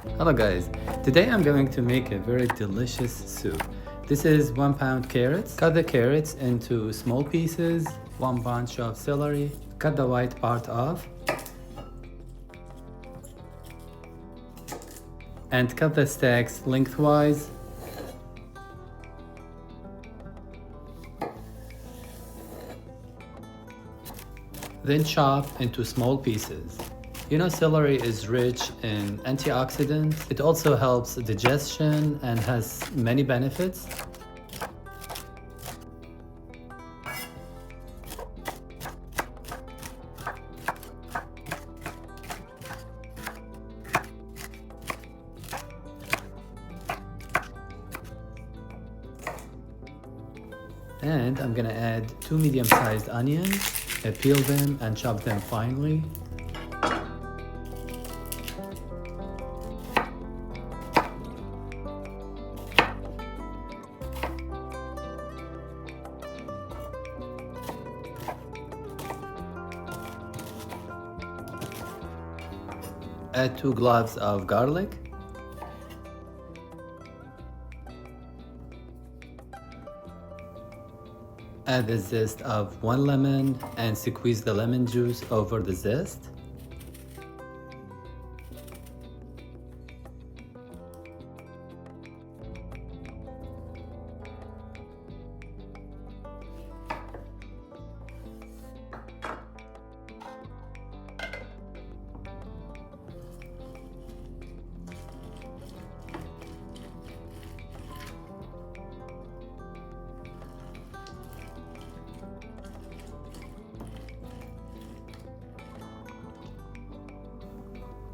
Hello guys, today I'm going to make a very delicious soup. This is 1 pound carrots. Cut the carrots into small pieces, 1 bunch of celery, cut the white part off, and cut the stalks lengthwise. Then chop into small pieces. You know, celery is rich in antioxidants. It also helps digestion and has many benefits. And I'm gonna add 2 medium-sized onions, peel them and chop them finely. Add 2 cloves of garlic. Add the zest of 1 lemon and squeeze the lemon juice over the zest.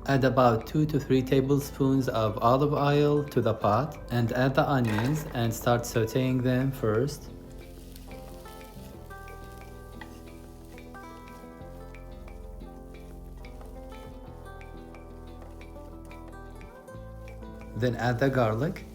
Add about 2 to 3 tablespoons of olive oil to the pot and add the onions and start sautéing them first. Then add the garlic.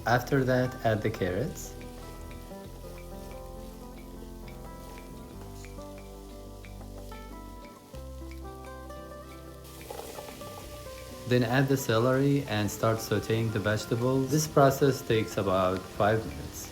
After that, add the carrots. Then add the celery and start sautéing the vegetables. This process takes about 5 minutes.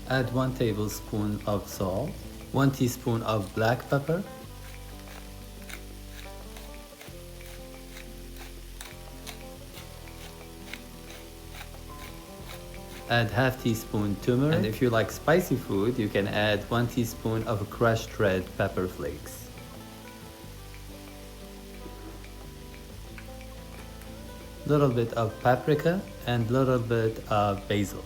Add 1 tablespoon of salt, 1 teaspoon of black pepper, add half teaspoon turmeric, and if you like spicy food, you can add 1 teaspoon of crushed red pepper flakes. Little bit of paprika and little bit of basil.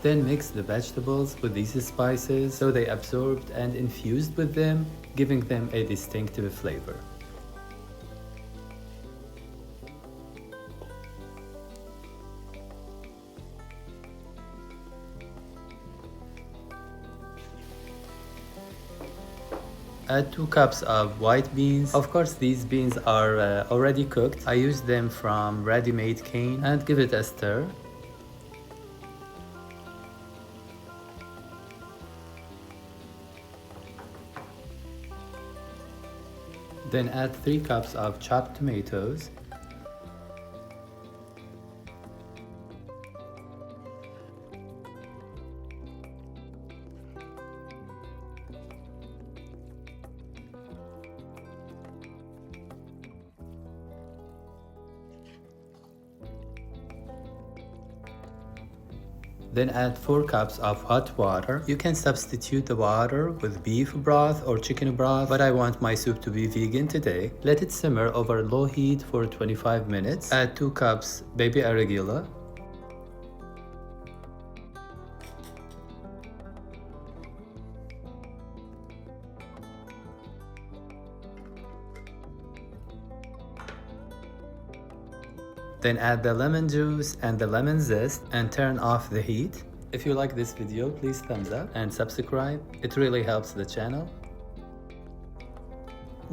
Then mix the vegetables with these spices so they absorbed and infused with them, giving them a distinctive flavor. Add 2 cups of white beans. Of course, these beans are already cooked. I use them from ready-made cane and give it a stir. Then add 3 cups of chopped tomatoes. Then add 4 cups of hot water. You can substitute the water with beef broth or chicken broth, but I want my soup to be vegan today. Let it simmer over low heat for 25 minutes. Add 2 cups baby arugula. Then add the lemon juice and the lemon zest and turn off the heat. If you like this video, please thumbs up and subscribe. It really helps the channel.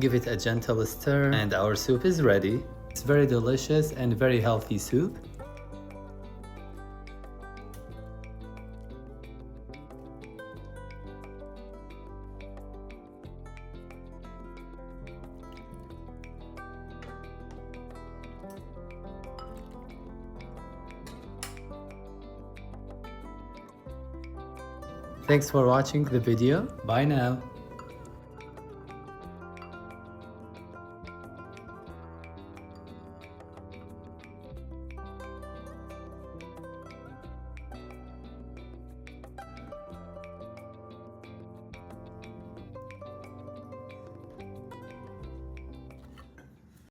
Give it a gentle stir and our soup is ready. It's very delicious and very healthy soup. Thanks for watching the video. Bye now.